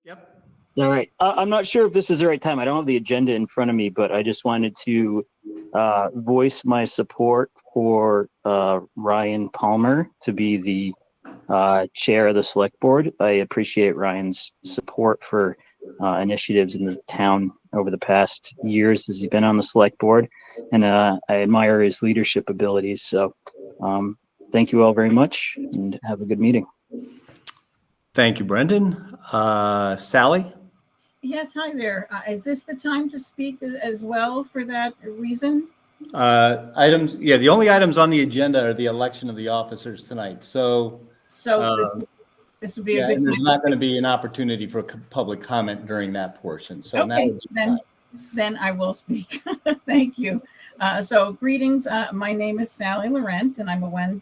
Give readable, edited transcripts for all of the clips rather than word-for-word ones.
Yep. All right. I'm not sure if this is the right time. I don't have the agenda in front of me, but I just wanted to voice my support for Ryan Palmer to be the chair of the select board. I appreciate Ryan's support for initiatives in the town over the past years as he's been on the select board, and I admire his leadership abilities. So thank you all very much and have a good meeting. Thank you, Brendan. Sally? Yes, hi there. Is this the time to speak as well for that reason? Items, yeah, the only items on the agenda are the election of the officers tonight. So this would be yeah, a good and time. there's not going to be an opportunity for public comment during that portion. So okay, then I will speak. Thank you. So greetings. My name is Sally Laurent, and I'm a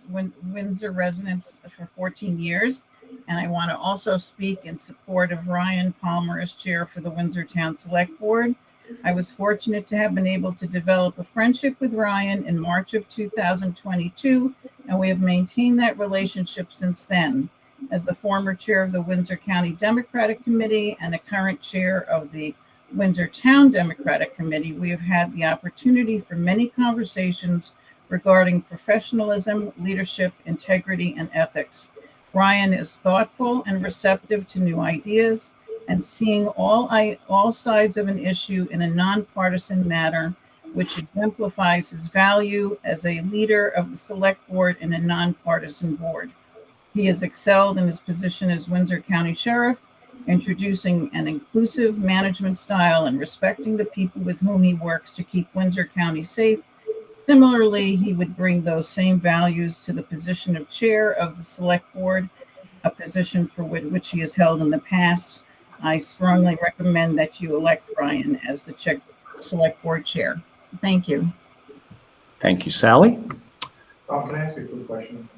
Windsor resident for 14 years. And I want to also speak in support of Ryan Palmer as chair for the Windsor Town Select Board. I was fortunate to have been able to develop a friendship with Ryan in March of 2022, and we have maintained that relationship since then. As the former chair of the Windsor County Democratic Committee and a current chair of the Windsor Town Democratic Committee, we have had the opportunity for many conversations regarding professionalism, leadership, integrity, and ethics. Ryan is thoughtful and receptive to new ideas and seeing all sides of an issue in a nonpartisan manner, which exemplifies his value as a leader of the select board in a nonpartisan board. He has excelled in his position as Windsor County Sheriff, introducing an inclusive management style and respecting the people with whom he works to keep Windsor County safe. Similarly, he would bring those same values to the position of chair of the select board, a position for which he has held in the past. I strongly recommend that you elect Ryan as the select board chair. Thank you. Thank you, Sally. Can I ask a quick question?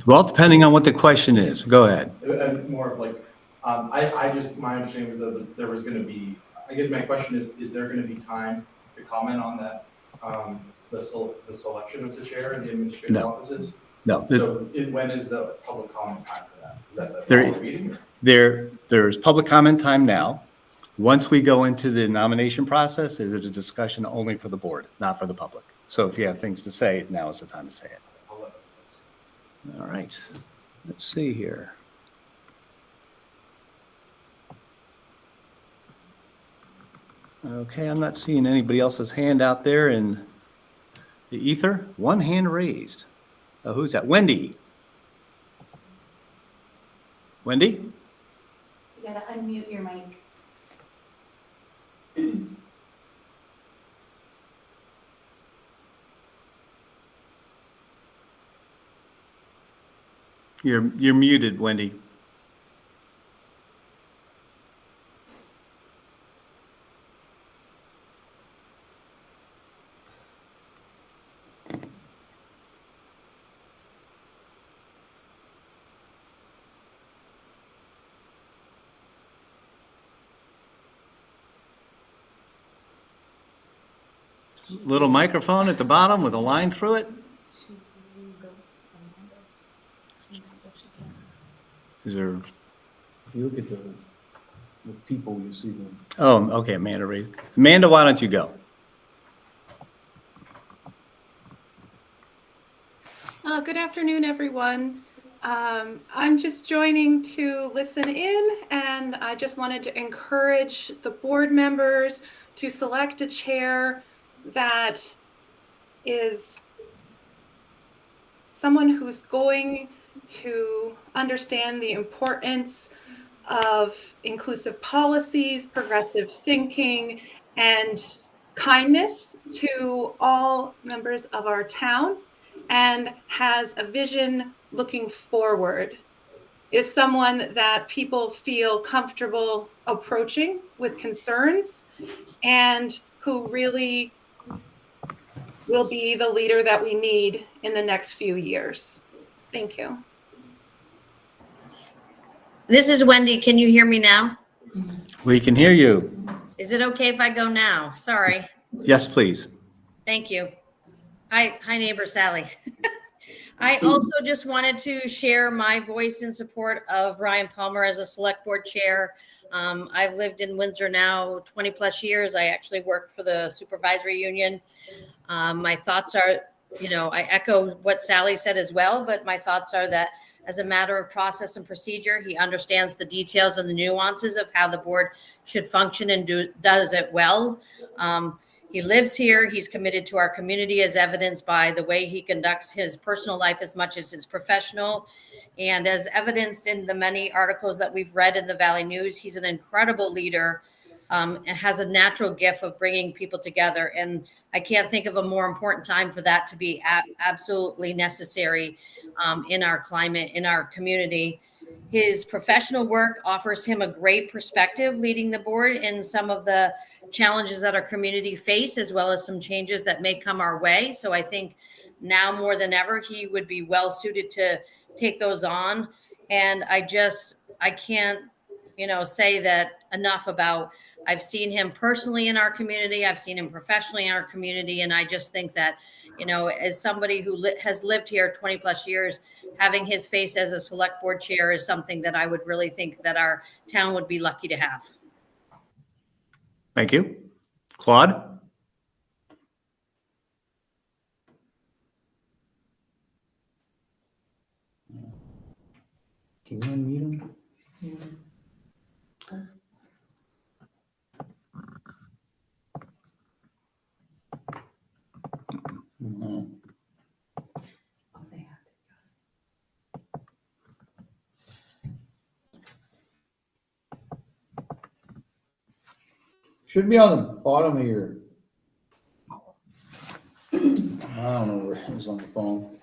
Well, depending on what the question is, go ahead. More of like, my understanding was that there was going to be, I guess my question is there going to be time to comment on that, the selection of the chair and the administrative offices? No. So when is the public comment time for that? Is that the meeting? There's public comment time now. Once we go into the nomination process, is it a discussion only for the board, not for the public? So if you have things to say, now is the time to say it. All right, let's see here. Okay, I'm not seeing anybody else's hand out there in the ether. One hand raised. Oh, who's that? Wendy. Wendy? You gotta unmute your mic. You're muted, Wendy. Little microphone at the bottom with a line through it. Is there? You look at the people, you see them. Oh, okay, Amanda raised. Amanda, why don't you go? Good afternoon, everyone. I'm just joining to listen in, and I just wanted to encourage the board members to select a chair that is someone who's going to understand the importance of inclusive policies, progressive thinking, and kindness to all members of our town, and has a vision looking forward, is someone that people feel comfortable approaching with concerns, and who really will be the leader that we need in the next few years. Thank you. This is Wendy. Can you hear me now? We can hear you. Is it okay if I go now? Sorry. Yes, please. Thank you. Hi, neighbor Sally. I also just wanted to share my voice in support of Ryan Palmer as a select board chair. I've lived in Windsor now 20 plus years. I actually work for the supervisory union. My thoughts are, I echo what Sally said as well, but my thoughts are that as a matter of process and procedure, he understands the details and the nuances of how the board should function and does it well. He lives here. He's committed to our community as evidenced by the way he conducts his personal life as much as his professional. And as evidenced in the many articles that we've read in the Valley News, he's an incredible leader and has a natural gift of bringing people together. And I can't think of a more important time for that to be absolutely necessary in our climate, in our community. His professional work offers him a great perspective leading the board in some of the challenges that our community face, as well as some changes that may come our way. So I think now more than ever, he would be well suited to take those on. And I can't, say that enough about, I've seen him personally in our community. I've seen him professionally in our community. And I just think that, as somebody who has lived here 20 plus years, having his face as a select board chair is something that I would really think that our town would be lucky to have. Thank you. Claude? Can you unmute him? No. Should be on the bottom of your. I don't know where it was on the phone.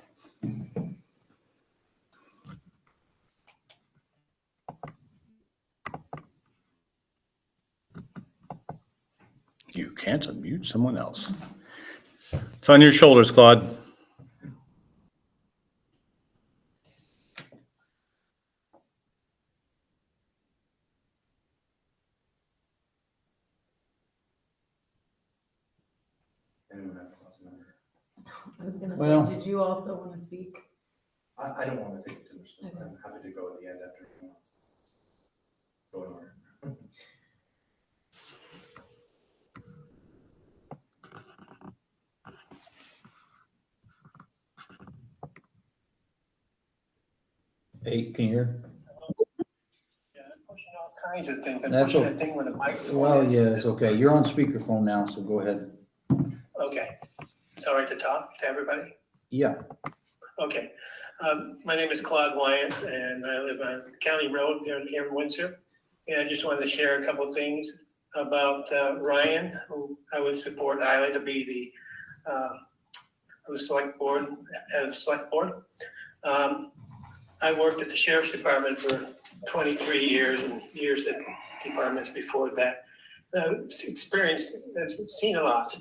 You can't unmute someone else. It's on your shoulders, Claude. Anyone have Claude's number? I was gonna Well- say, did you also want to speak? I don't want to take too much time. Okay. I'm happy to go at the end after he wants. Go in order. Hey, can you hear? Yeah, pushing all kinds of things. I'm That's pushing okay. that thing with a microphone. Well, yeah, it's okay. You're on speakerphone now, so go ahead. Okay. Sorry to talk to everybody. Yeah. Okay. My name is Claude Wyant, and I live on County Road here in Windsor. And I just wanted to share a couple of things about Ryan, who I would support Isla to be the select board, head of the select board. I worked at the sheriff's department for 23 years and years at departments before that. I've seen a lot.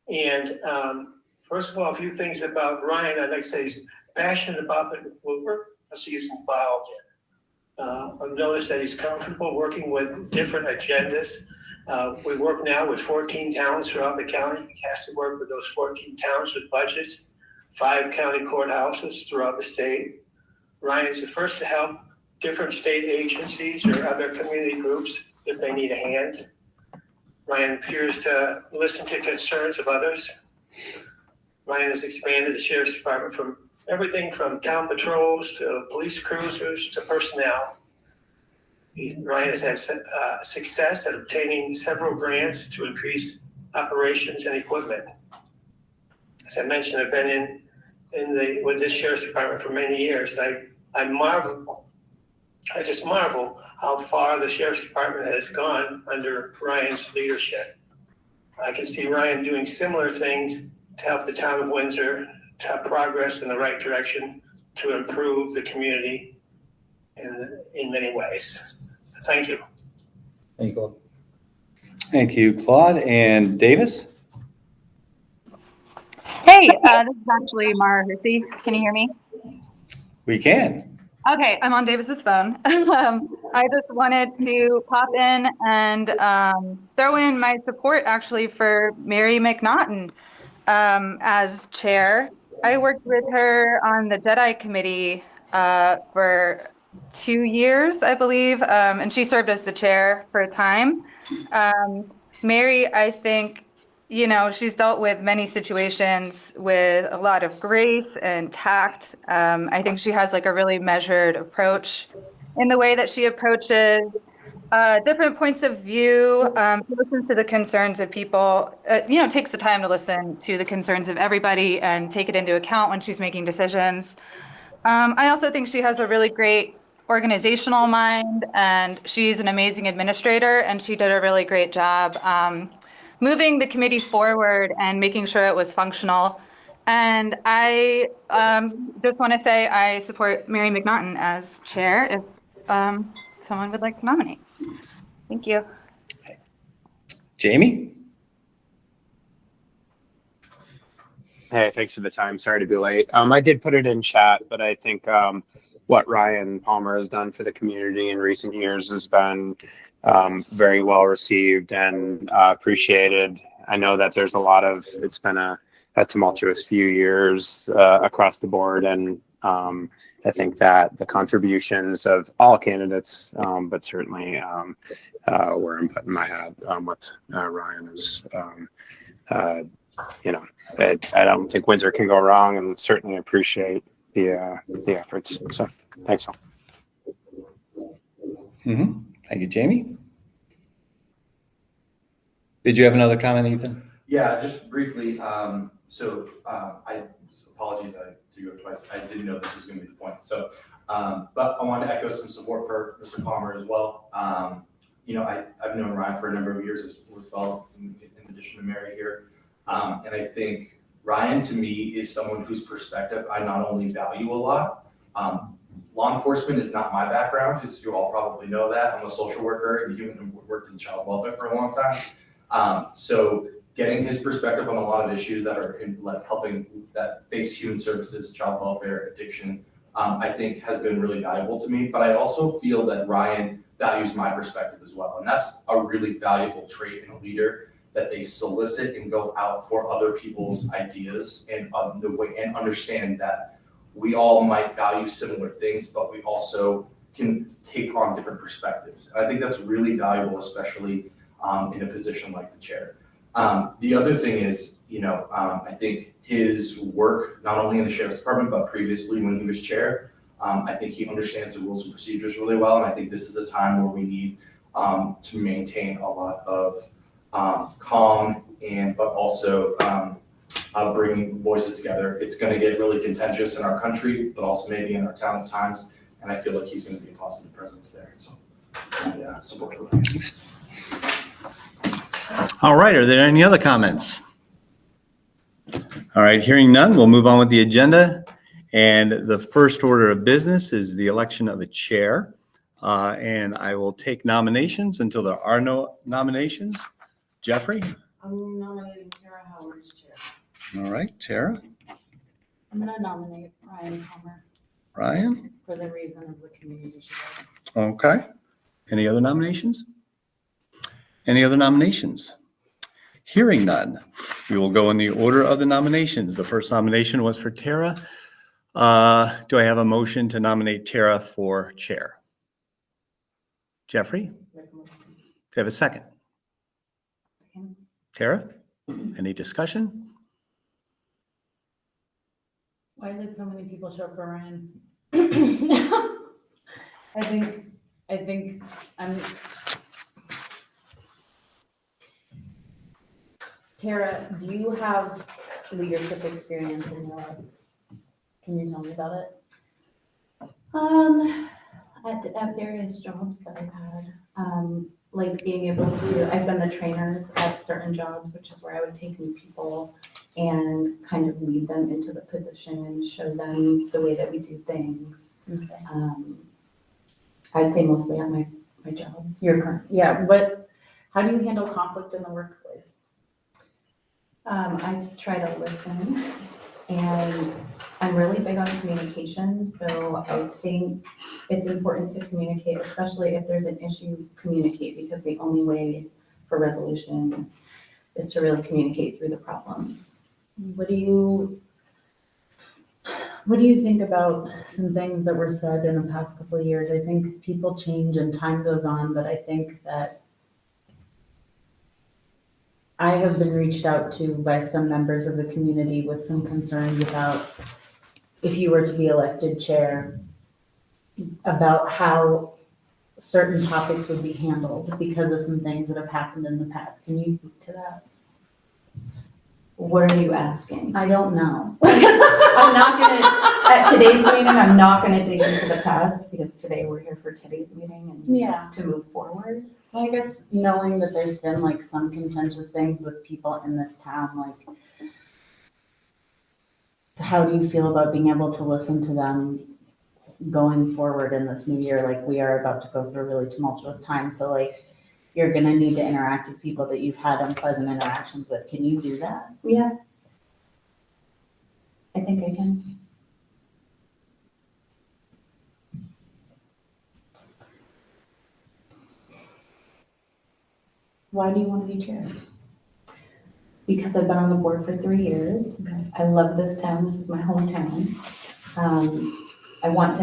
And first of all, a few things about Ryan. I'd like to say he's passionate about the work. I see he's involved in. I've noticed that he's comfortable working with different agendas. We work now with 14 towns throughout the county. He has to work with those 14 towns with budgets, 5 county courthouses throughout the state. Ryan is the first to help different state agencies or other community groups if they need a hand. Ryan appears to listen to concerns of others. Ryan has expanded the sheriff's department from everything from town patrols to police cruisers to personnel. Ryan has had success at obtaining several grants to increase operations and equipment. As I mentioned, I've been with this sheriff's department for many years. I just marvel how far the sheriff's department has gone under Ryan's leadership. I can see Ryan doing similar things to help the town of Windsor to have progress in the right direction to improve the community in many ways. Thank you. Thank you, Claude. Thank you, Claude. And Davis? Hey, this is actually Mara Hersey. Can you hear me? We can. Okay, I'm on Davis's phone. I just wanted to pop in and throw in my support actually for Mary McNaughton as chair. I worked with her on the Jedi committee for 2 years, I believe, and she served as the chair for a time. Mary, I think, you know, she's dealt with many situations with a lot of grace and tact. I think she has like a really measured approach in the way that she approaches different points of view, listens to the concerns of people, you know, takes the time to listen to the concerns of everybody and take it into account when she's making decisions. I also think she has a really great organizational mind, and she's an amazing administrator, and she did a really great job moving the committee forward and making sure it was functional. And I just want to say I support Mary McNaughton as chair if someone would like to nominate. Thank you. Jamie? Hey, thanks for the time. Sorry to be late. I did put it in chat, but I think what Ryan Palmer has done for the community in recent years has been very well received and appreciated. I know that there's it's been a tumultuous few years across the board, and I think that the contributions of all candidates, but certainly where I'm putting my hat with Ryan is, you know, I don't think Windsor can go wrong, and certainly appreciate the efforts. So thanks all. Mm-hmm. Thank you, Jamie. Did you have another comment, Ethan? Yeah, just briefly. Apologies, I threw you up twice. I didn't know this was going to be the point. So, but I wanted to echo some support for Mr. Palmer as well. You know, I've known Ryan for a number of years as well, in addition to Mary here. And I think Ryan, to me, is someone whose perspective I not only value a lot. Law enforcement is not my background, as you all probably know that. I'm a social worker and worked in child welfare for a long time. So getting his perspective on a lot of issues that are helping that face human services, child welfare, addiction, I think has been really valuable to me. But I also feel that Ryan values my perspective as well. And that's a really valuable trait in a leader, that they solicit and go out for other people's ideas and and understand that we all might value similar things, but we also can take on different perspectives. And I think that's really valuable, especially in a position like the chair. The other thing is, you know, I think his work, not only in the sheriff's department, but previously when he was chair, I think he understands the rules and procedures really well. And I think this is a time where we need to maintain a lot of calm but also bringing voices together. It's going to get really contentious in our country, but also maybe in our town at times. And I feel like he's going to be a positive presence there. So, support for him. All right, are there any other comments? All right, hearing none, we'll move on with the agenda. And the first order of business is the election of a chair. And I will take nominations until there are no nominations. Jeffrey? I'm nominating Tara Howard as chair. All right, Tara? I'm going to nominate Ryan Palmer Ryan? for the reason of the community chair. Okay. Any other nominations? Any other nominations? Hearing none, we will go in the order of the nominations. The first nomination was for Tara. Do I have a motion to nominate Tara for chair? Jeffrey? Do I have a second? Tara? Any discussion? Why did so many people show up for Ryan? I think I'm. Tara, do you have leadership experience in your life? Can you tell me about it? At various jobs that I've had, like being able to, I've been the trainers at certain jobs, which is where I would take new people and kind of lead them into the position and show them the way that we do things. Okay. I'd say mostly at my job. Your current, yeah, but how do you handle conflict in the workplace? I try to listen, and I'm really big on communication, so I think it's important to communicate, especially if there's an issue, communicate, because the only way for resolution is to really communicate through the problems. What do you What do you think about some things that were said in the past couple of years? I think people change and time goes on, but I think that I have been reached out to by some members of the community with some concerns about if you were to be elected chair, about how certain topics would be handled because of some things that have happened in the past. Can you speak to that? What are you asking? I don't know. I'm not gonna, at today's meeting, I'm not gonna dig into the past because today we're here for today's meeting and Yeah. to move forward. I guess knowing that there's been like some contentious things with people in this town, like how do you feel about being able to listen to them going forward in this new year? Like we are about to go through a really tumultuous time. So like you're gonna need to interact with people that you've had unpleasant interactions with. Can you do that? Yeah. I think I can. Why do you want to be chair? Because I've been on the board for 3 years. Okay. I love this town. This is my hometown. I want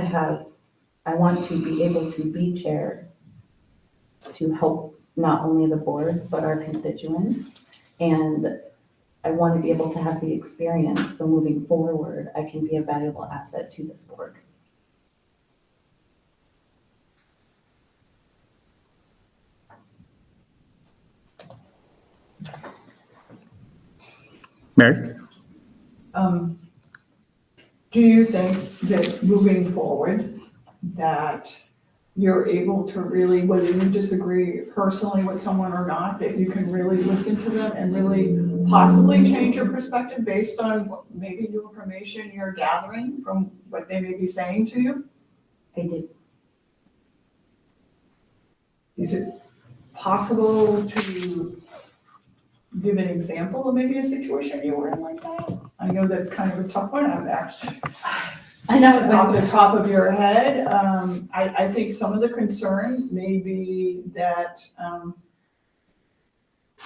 to be able to be chair to help not only the board, but our constituents. And I want to be able to have the experience, so moving forward, I can be a valuable asset to this board. Mary? Do you think that moving forward, that you're able to really, whether you disagree personally with someone or not, that you can really listen to them and really possibly change your perspective based on maybe new information you're gathering from what they may be saying to you? I do. Is it possible to give an example of maybe a situation you were in like that? I know that's kind of a tough one. I'm actually, I know it's off like the top of your head. I think some of the concern may be that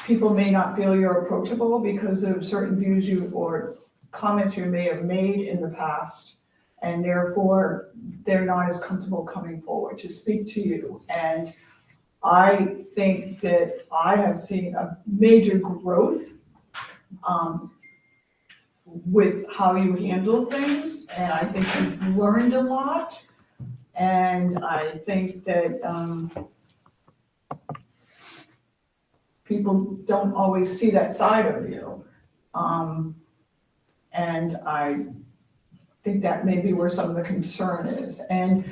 people may not feel you're approachable because of certain views or comments you may have made in the past. And therefore, they're not as comfortable coming forward to speak to you. And I think that I have seen a major growth with how you handle things, and I think you've learned a lot. And I think that people don't always see that side of you. And I think that may be where some of the concern is. And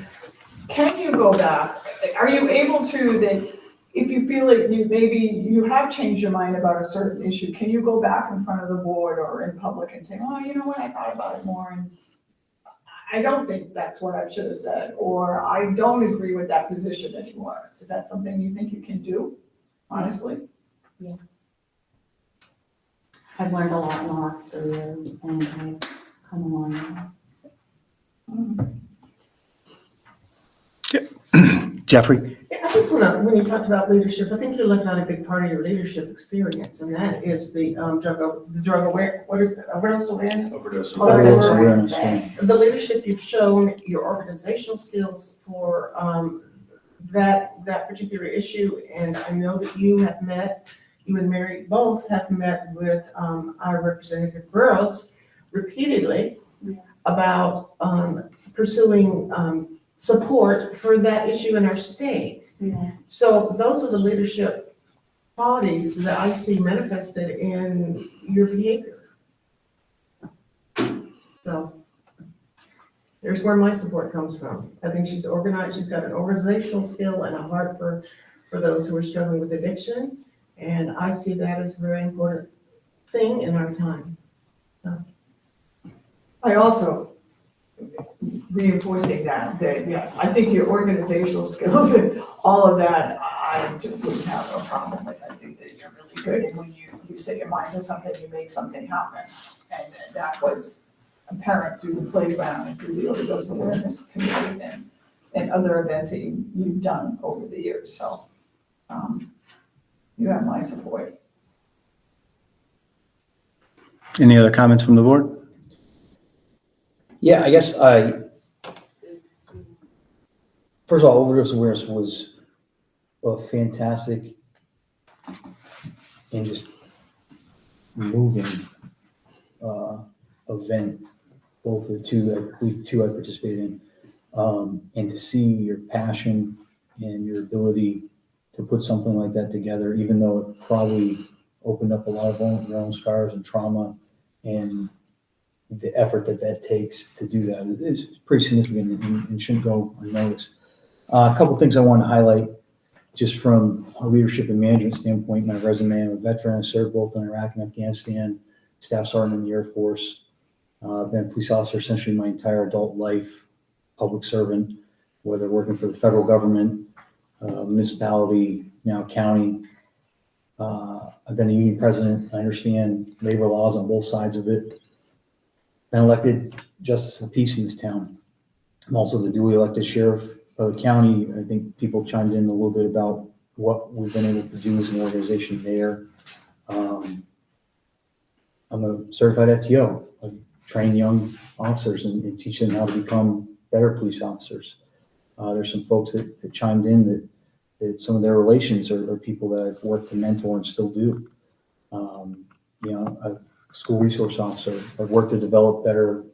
can you go back? Are you able to, that if you feel like you have changed your mind about a certain issue, can you go back in front of the board or in public and say, oh, you know what, I thought about it more and I don't think that's what I should have said, or I don't agree with that position anymore? Is that something you think you can do, honestly? Yeah. I've learned a lot in the last 3 years and I've come along. Jeffrey? I just want to, when you talked about leadership, I think you left out a big part of your leadership experience, and that is the drug aware, what is it, overdose awareness? Overdose awareness. The leadership you've shown, your organizational skills for that particular issue, and I know that you and Mary both have met with our Representative Burrows repeatedly about pursuing support for that issue in our state. Yeah. So those are the leadership qualities that I see manifested in your behavior. So there's where my support comes from. I think she's organized, she's got an organizational skill and a heart for those who are struggling with addiction. And I see that as a very important thing in our time. So. I also, reinforcing that yes, I think your organizational skills and all of that, I just wouldn't have no problem with. I think that you're really good, and when you set your mind to something, you make something happen. And that was apparent through the playground and through the overdose awareness committee and other events that you've done over the years. So you have my support. Any other comments from the board? Yeah, I guess first of all, overdose awareness was a fantastic and just moving event, both the two I participated in, and to see your passion and your ability to put something like that together, even though it probably opened up a lot of your own scars and trauma, and the effort that takes to do that is pretty significant and shouldn't go unnoticed. A couple things I want to highlight just from a leadership and management standpoint. My resume: I'm a veteran. I served both in Iraq and Afghanistan, staff sergeant in the Air Force. I've been a police officer essentially my entire adult life, public servant, whether working for the federal government, municipality, now county. I've been a union president. I understand labor laws on both sides of it. Been elected justice of the peace in this town. I'm also the duly elected sheriff of the county. I think people chimed in a little bit about what we've been able to do as an organization there. I'm a certified FTO. I train young officers and teach them how to become better police officers. There's some folks that chimed in that some of their relations are people that I've worked to mentor and still do. A school resource officer. I've worked to develop better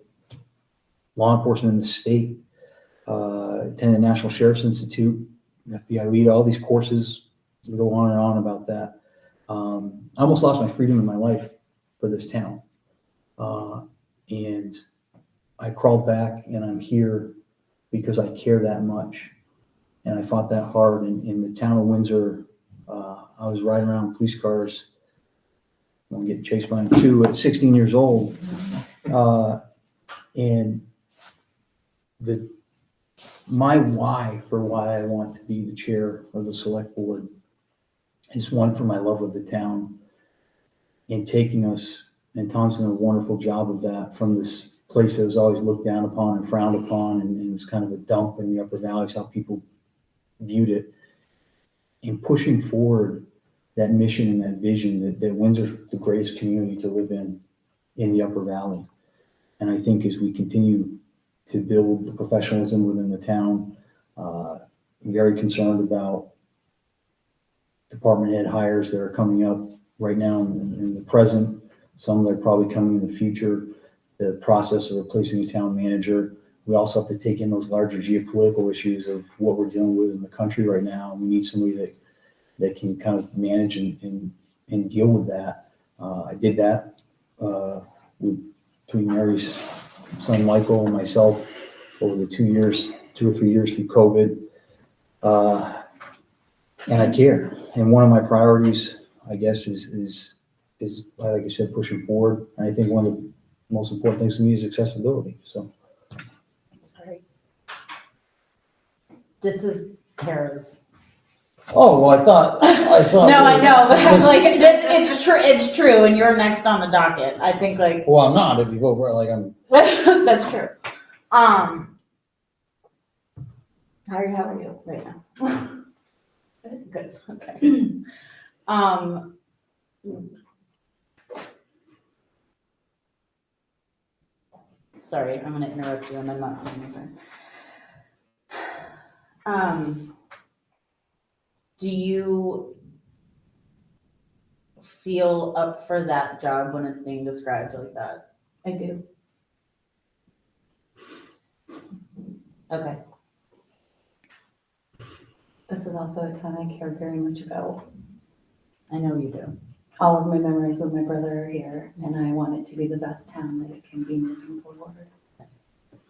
law enforcement in the state. Attended the National Sheriff's Institute, FBI lead, all these courses. We go on and on about that. I almost lost my freedom in my life for this town. And I crawled back, and I'm here because I care that much. And I fought that hard in the town of Windsor. I was riding around in police cars. I'm getting chased by them too at 16 years old. And my why for why I want to be the chair of the select board is one, for my love of the town and taking us, and Tom's done a wonderful job of that, from this place that was always looked down upon and frowned upon, and it was kind of a dump in the upper valleys, how people viewed it, and pushing forward that mission and that vision that Windsor's the greatest community to live in the upper valley. And I think as we continue to build the professionalism within the town, I'm very concerned about department head hires that are coming up right now in the present, some that are probably coming in the future, the process of replacing a town manager. We also have to take in those larger geopolitical issues of what we're dealing with in the country right now. We need somebody that can kind of manage and deal with that. I did that between Mary's son Michael and myself over the 2 or 3 years through COVID. And I care. And one of my priorities, I guess, is like I said, pushing forward. And I think one of the most important things to me is accessibility. So. Sorry. This is Tara's. Oh, well, I thought. No, I know, but I'm like, it's true, and you're next on the docket. I think like. Well, I'm not, if you go for it, like I'm. That's true. How are you right now? Good, okay. Sorry, I'm gonna interrupt you and I'm not saying anything. Do you feel up for that job when it's being described like that? I do. Okay. This is also a town I care very much about. I know you do. All of my memories with my brother are here, and I want it to be the best town that it can be moving forward.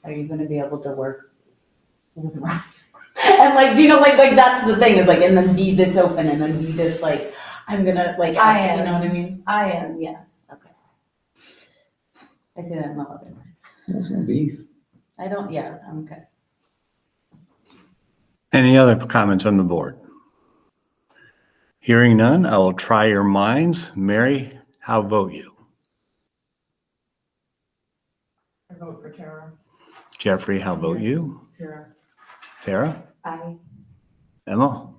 Are you gonna be able to work with Ryan? And like, do you know, like that's the thing, is like, and then be this open, and then be this like, I'm gonna like, you know what I mean? I am, yes. Okay. I see that in my love. There's no beef. I'm okay. Any other comments from the board? Hearing none, I will try your minds. Mary, how vote you? I vote for Tara. Jeffrey, how vote you? Tara. Tara? I Emma?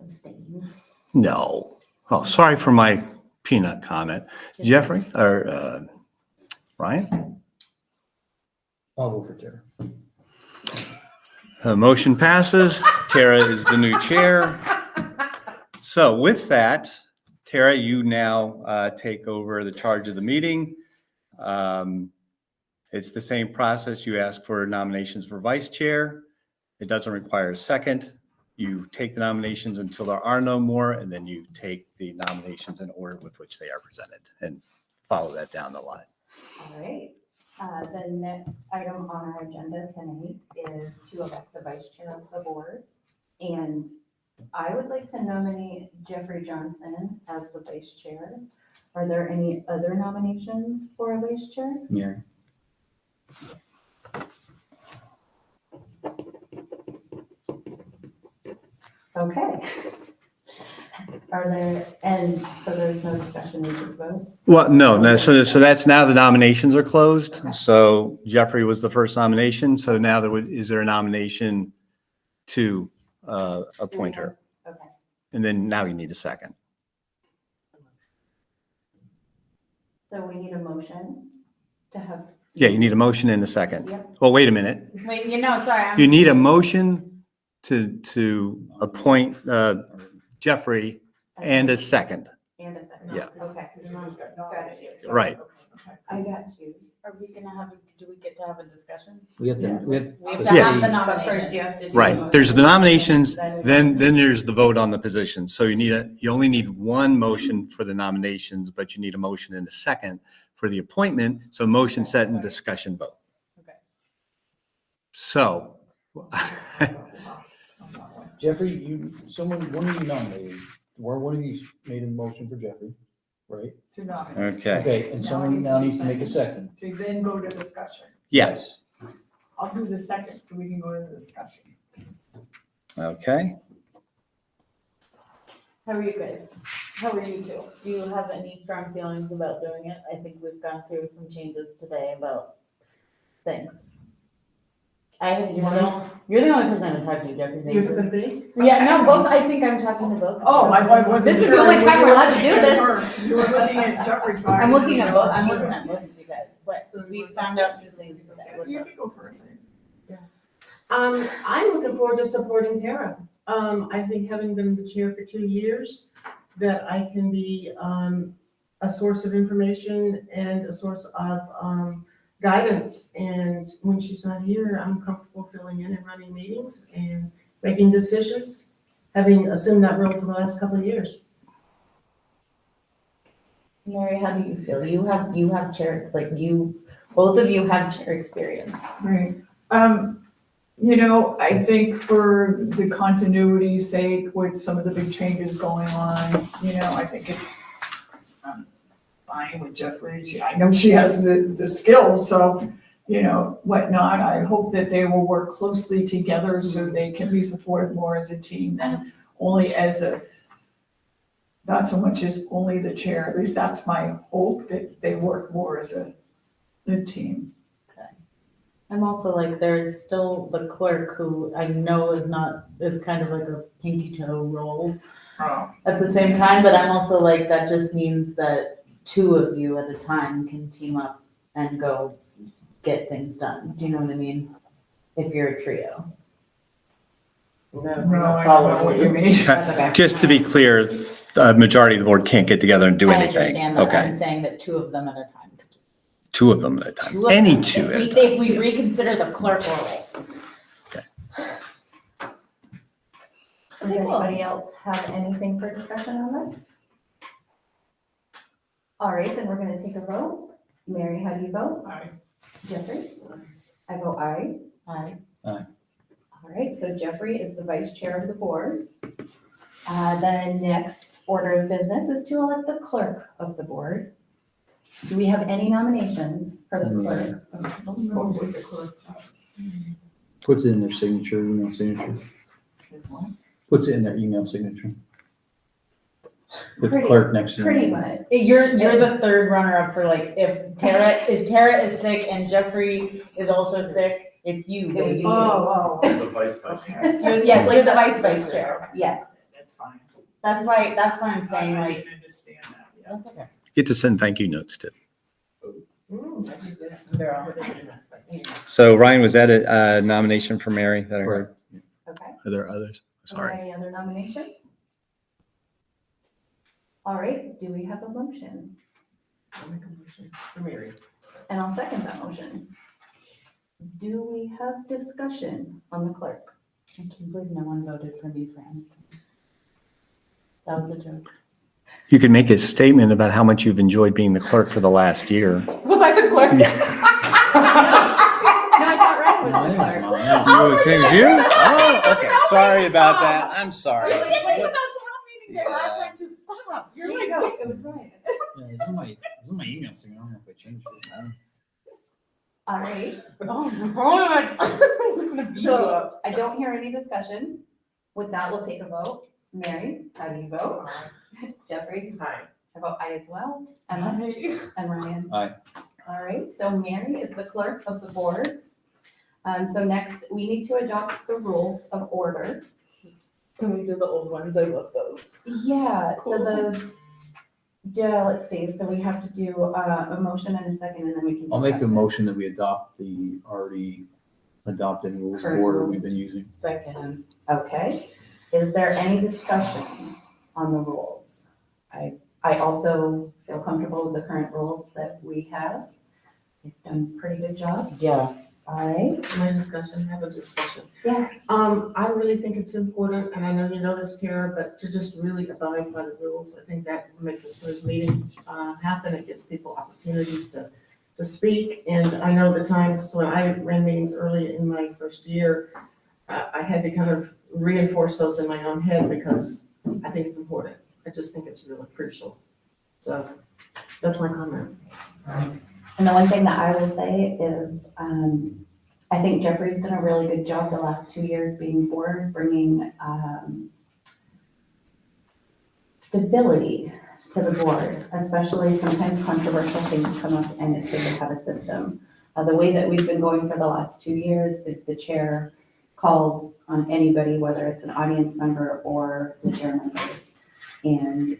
Abstain. No. Oh, sorry for my peanut comment. Jeffrey or Ryan? I'll go for Tara. Motion passes. Tara is the new chair. So with that, Tara, you now take over the charge of the meeting. It's the same process. You ask for nominations for vice chair. It doesn't require a second. You take the nominations until there are no more, and then you take the nominations in order with which they are presented and follow that down the line. All right. The next item on our agenda tonight is to elect the vice chair of the board. And I would like to nominate Jeffrey Johnson as the vice chair. Are there any other nominations for a vice chair? Mary. Okay. Are there, and so there's no discussion, we just vote? Well, no. So that's now the nominations are closed. So Jeffrey was the first nomination. So now is there a nomination to appoint her? Okay. And then now you need a second. So we need a motion to have. Yeah, you need a motion and a second. Yep. Well, wait a minute. Wait, sorry. You need a motion to appoint Jeffrey and a second. And a second. Yeah. Okay. Got it. Right. I got you. Are we gonna have, do we get to have a discussion? We have to, Yes. we have. We have to to have say- the But nomination. first you have to do. Right. There's the nominations, then there's the vote on the position. So you only need one motion for the nominations, but you need a motion and a second for the appointment. So motion set and discussion vote. Okay. So Jeffrey, one of you nominated, one of you made a motion for Jeffrey, right? To nominate, okay. Okay, and someone now needs to make a second. to then go to discussion. Yes. I'll do the second so we can go to the discussion. Okay. How are you guys? How are you two? Do you have any strong feelings about doing it? I think we've gone through some changes today about things. You're the only person I'm talking to, Jeffrey. You're gonna be? Yeah, no, both, I think I'm talking to both. Oh, I wasn't. This is the sure only whether time you we're were allowed to looking do at this. her. You were looking at Jeffrey's side. I'm looking at both, I'm Sure. looking at both of you guys, but we found out new things today. What's You up? can go first. I'm looking forward to supporting Tara. I think having been the chair for 2 years, that I can be, a source of information and a source of, guidance. And when she's not here, I'm comfortable filling in and running meetings and making decisions, having assumed that role for the last couple of years. Mary, how do you feel? You have chair, both of you have chair experience. Right. I think for the continuity's sake, with some of the big changes going on, I think it's fine with Jeffrey. I know she has the skills, so, whatnot. I hope that they will work closely together so they can be supported more as a team than only not so much as only the chair. At least that's my hope, that they work more as a team. I'm also there's still the clerk who I know is kind of like a pinky toe role Oh. at the same time, but I'm also that just means that two of you at a time can team up and go get things done. Do you know what I mean? If you're a trio. No, I don't know what you mean. That's okay. Just to be clear, the majority of the board can't get together and do I anything. understand that. I'm Okay. saying that two of them at a time. Two of them at a time. Two of Any them. two at a If time. we reconsider the clerk role. Does anybody else have anything for discussion on this? All right, then we're gonna take a vote. Mary, how do you vote? Aye. Jeffrey? I vote aye. Aye. Aye. All right, so Jeffrey is the vice chair of the board. The next order of business is to elect the clerk of the board. Do we have any nominations for the clerk? Puts it in their signature, email signature. Puts it in their email signature. Put the Pretty- clerk next to Pretty them. much. You're the third runner up for if Tara is sick and Jeffrey is also sick, it's you, baby. Oh, The vice president. Yes, you're the vice chair. Yes. that's fine. That's why I'm saying I didn't understand that, yeah. that's okay. Get to send thank you notes too. Mm. They're all. So Ryan, was that a nomination for Mary that I heard? Okay. Are there others? Are there Sorry. any other nominations? All right, do we have a motion? I'll make a motion for Mary. And I'll second that motion. Do we have discussion on the clerk? I can't believe no one voted for me for anything. That was a joke. You could make a statement about how much you've enjoyed being the clerk for the last year. Was I the clerk? No, I thought Ryan was the clerk. It was you? Oh, okay. Sorry about that. I'm sorry. I was like, wait, about town meeting day last time to stop. You're like, No, it was Ryan. Yeah, it's in my email, so I don't know if I changed it. All right, oh my God. I'm gonna beat you so up. I don't hear any discussion. With that, we'll take a vote. Mary, how do you vote? Jeffrey? Hi. I vote aye as well. Emma? And Ryan? Aye. All right, so Mary is the clerk of the board. So next, we need to adopt the rules of order. Can we do the old ones? I love those. Yeah, so let's see, so we have to do a motion and a second, and then we can I'll make a discuss it. motion that we adopt the already adopted rules of Current order rules. we've been using. Second. Okay, is there any discussion on the rules? I also feel comfortable with the current rules that we have. You've done a pretty good job. Yeah. All right, My discussion, have a discussion. yeah, I really think it's important, and I know you know this, Tara, but to just really abide by the rules. I think that makes a smooth meeting happen. It gives people opportunities to speak. And I know the times when I ran meetings early in my first year, I had to kind of reinforce those in my own head because I think it's important. I just think it's really crucial. So that's my comment. and the one thing that I will say is, I think Jeffrey's done a really good job the last 2 years being board, bringing stability to the board, especially sometimes controversial things come up and it's good to have a system. The way that we've been going for the last 2 years is the chair calls on anybody, whether it's an audience member or the chair members. And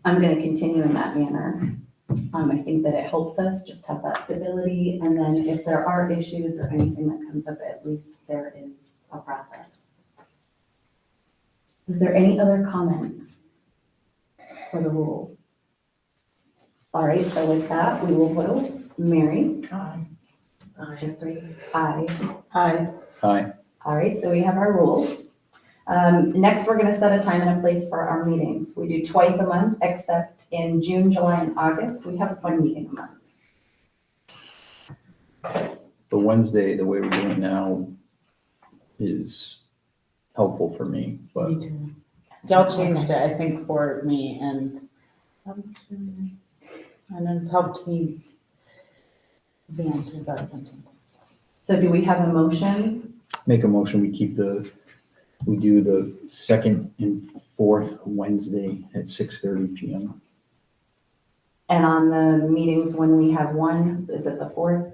I'm going to continue in that manner. I think that it helps us just have that stability. And then if there are issues or anything that comes up, at least there is a process. Is there any other comments for the rules? All right, so with that, we will vote. Mary? Aye. Jeffrey? Aye. Aye. Aye. All right, so we have our rules. Next, we're gonna set a time and a place for our meetings. We do twice a month, except in June, July, and August, we have one meeting a month. The Wednesday, the way we're doing it now is helpful for me, but Me too. Y'all changed it, I think, for me and it's helped me be into that sentence. So do we have a motion? make a motion, we do the second and fourth Wednesday at 6:30 PM. And on the meetings when we have one, is it the 4th?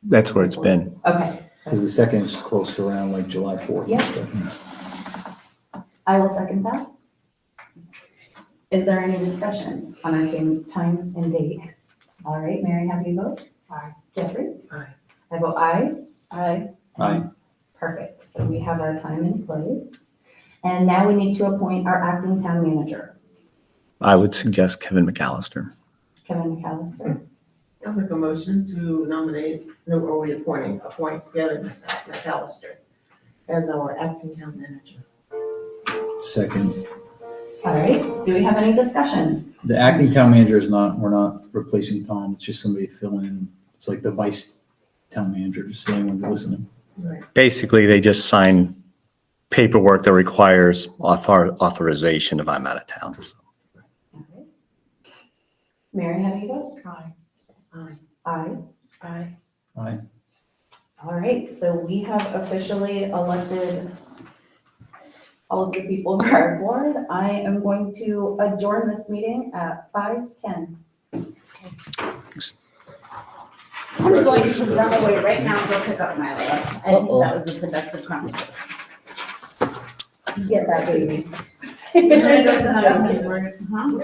That's where it's been. Okay. Because the second is close to around like July 4th. Yeah. I will second that. Is there any discussion on our time and date? All right, Mary, how do you vote? Aye. Jeffrey? Aye. I vote aye. Aye. Aye. Perfect. So we have our time in place. And now we need to appoint our acting town manager, I would suggest Kevin McAllister. Kevin McAllister. I'll make a motion to nominate, no, are we appoint Kevin McAllister as our acting town manager. Second. All right, do we have any discussion? The acting town manager is not, we're not replacing Tom, it's just somebody filling in. It's like the vice town manager, just so anyone's listening. Right. Basically, they just sign paperwork that requires authorization if I'm out of town. So. All right. Mary, how do you vote? Aye. Aye. Aye. Aye. Aye. All right, so we have officially elected all of the people for our board. I am going to adjourn this meeting at 5:10. I'm going to run away right now and go pick up Milo. I think that was a productive conversation. Get that baby. Huh?